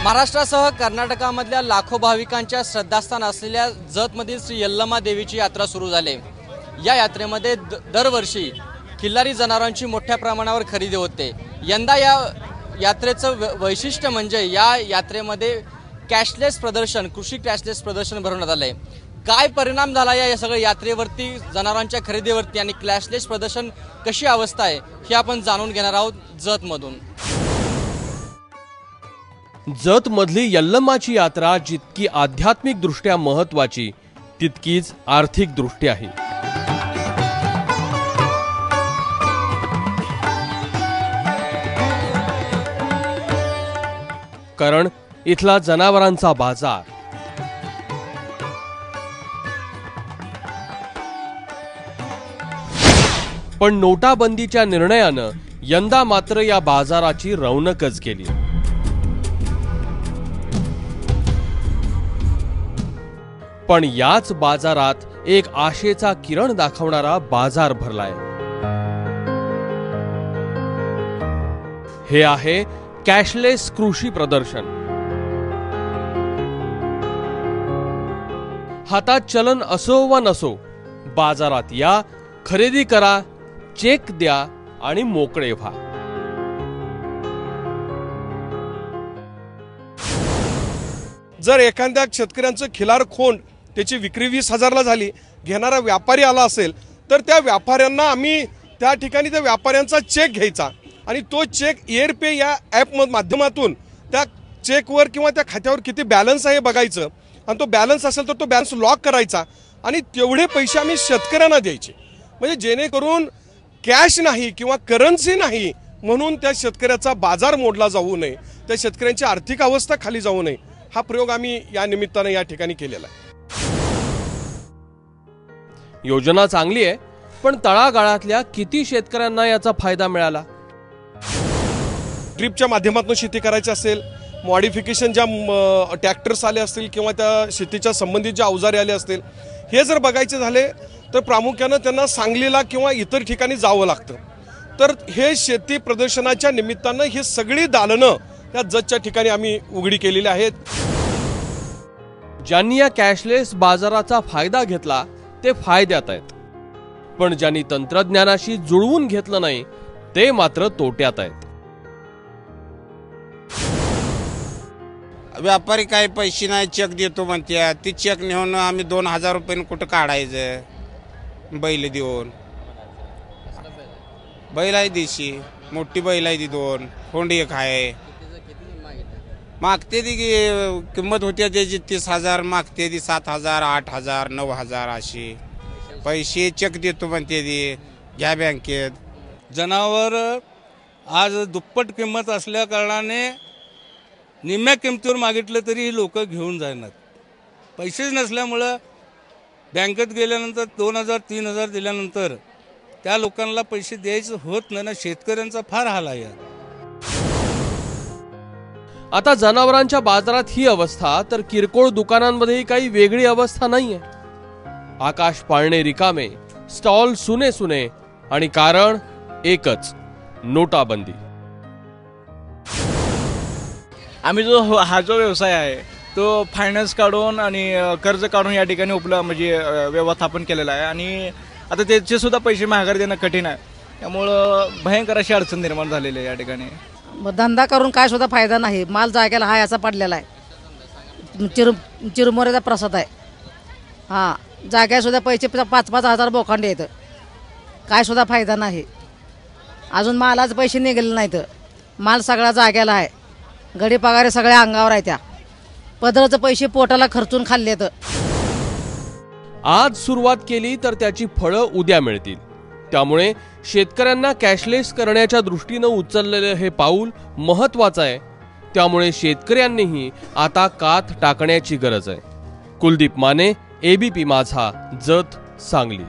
महाराष्ट्रासह कर्नाटकामधल्या लाखो भाविकांच्या श्रद्धास्थान असलेल्या जतमधील श्री यल्लमा देवीची यात्रा सुरू झाली। या यात्रेमध्ये दरवर्षी खिल्लारी जनावरांची मोठ्या प्रमाणावर खरेदी होते। यंदा या यात्रेचं वैशिष्ट्य म्हणजे या यात्रेमध्ये कॅशलेस प्रदर्शन, कृषी कॅशलेस प्रदर्शन भरवण्यात आलंय। काय परिणाम झाला या सगळ्या यात्रेवरती, जनावरांच्या खरेदीवरती आणि कॅशलेस प्रदर्शन कशी अवस्था आहे हे आपण जाणून घेणार आहोत जतमधून। जतमधली यल्लमाची यात्रा जितकी आध्यात्मिक दृष्ट्या महत्त्वाची तितकीच आर्थिक दृष्ट्याही। कारण इथला जनावरांचा बाजार पण नोटाबंदीच्या निर्णयानं यंदा मात्र या बाजाराची रौनकच गेली। पण याच बाजारात एक आशेचा किरण दाखवणारा बाजार भरलाय। हे आहे कॅशलेस कृषी प्रदर्शन। हातात चलन असो वा नसो, बाजारात या, खरेदी करा, चेक द्या आणि मोकळे व्हा। जर एखाद्या शेतकऱ्यांचं खिलार खोंड त्याची विक्री 20,000ला झाली, घेणारा व्यापारी आला असेल तर त्या व्यापाऱ्यांना आम्ही त्या ठिकाणी त्या व्यापाऱ्यांचा चेक घ्यायचा आणि तो चेक एअरपे या ॲप माध्यमातून त्या चेकवर किंवा त्या खात्यावर किती बॅलन्स आहे बघायचं आणि तो बॅलन्स असेल तर तो बॅलन्स लॉक करायचा आणि तेवढे पैसे आम्ही शेतकऱ्यांना द्यायचे। म्हणजे जेणेकरून कॅश नाही किंवा करन्सी नाही म्हणून त्या शेतकऱ्याचा बाजार मोडला जाऊ नये, त्या शेतकऱ्यांची आर्थिक अवस्था खाली जाऊ नये, हा प्रयोग आम्ही या निमित्ताने या ठिकाणी केलेला आहे। योजना चांगली आहे, पण तळागाळातल्या किती शेतकऱ्यांना याचा फायदा मिळाला? ड्रिपच्या माध्यमातून शेती करायची असेल, मॉडिफिकेशन ज्या ट्रॅक्टर्स आले असतील किंवा त्या शेतीच्या संबंधित जे अवजारे आले असतील, हे जर बघायचे झाले तर प्रामुख्याने त्यांना सांगलीला किंवा इतर ठिकाणी जावं लागतं। तर हे शेती प्रदर्शनाच्या निमित्तानं ही सगळी दालनं या जतच्या ठिकाणी आम्ही उघडी केलेली आहेत। ज्यांनी या कॅशलेस बाजाराचा फायदा घेतला ते फायद्यात आहेत, पण ज्यांनी तंत्रज्ञानाशी जुळवून घेतलं नाही ते मात्र तोट्यात आहेत। व्यापारी काही पैसे नाही, चेक देतो म्हणतात, ती चेक नेऊन आम्ही 2,000 रुपये कुठं काढायचं? बैल देऊन, बैल आहे देशी, मोठी बैल आहे ती 2, खोंड एक आहे, मागते ती किंमत होती त्याची 30,000, मागते ती 7,000, 8,000, 9,000 अशी। पैसे चेक देतो म्हणते ती, घ्या बँकेत। जनावर आज दुप्पट किंमत असल्या कारणाने निम्म्या किमतीवर मागितलं तरी लोक घेऊन जाणार। पैसेच नसल्यामुळं बँकेत गेल्यानंतर 2,000 3,000 दिल्यानंतर त्या लोकांना पैसे द्यायचं होत नाही ना। शेतकऱ्यांचा फार हाल आहे। आता जनावरांच्या बाजारात ही अवस्था, तर किरकोळ दुकानांमध्येही काही वेगळी अवस्था नाहीये। आकाश पाळणे रिकामे, स्टॉल सुने सुने आणि कारण एकच, नोटाबंदी। आम्ही हा जो व्यवसाय आहे तो फायनान्स काढून आणि कर्ज काढून या ठिकाणी म्हणजे व्यवस्थापन केलेलं आहे आणि आता त्याचे सुद्धा पैसे माघार देणं कठीण आहे। त्यामुळं भयंकर अशी अडचण निर्माण झालेली आहे या ठिकाणी। धंदा करून काय सुद्धा फायदा नाही, माल जागेला हा याचा पडलेला आहे, चिरमुऱ्याचा प्रसाद आहे। हां, जाग्या सुद्धा पैसे 5-5 हजार बोखांडे येतं, काय सुद्धा फायदा नाही। अजून मालाच पैसे निघाले नाहीत, माल सगळा जाग्याला आहे, गडी पगारे सगळ्या अंगावर आहे, त्या पदराचे पैसे पोटाला खर्चून खाल्ले। तर आज सुरुवात केली तर त्याची फळं उद्या मिळतील। त्यामुळे शेतकऱ्यांना कॅशलेस करण्याच्या दृष्टीनं उचललेलं हे पाऊल महत्त्वाचं आहे। त्यामुळे शेतकऱ्यांनीही आता कात टाकण्याची गरज आहे। कुलदीप माने, ABP माझा, जत, सांगली।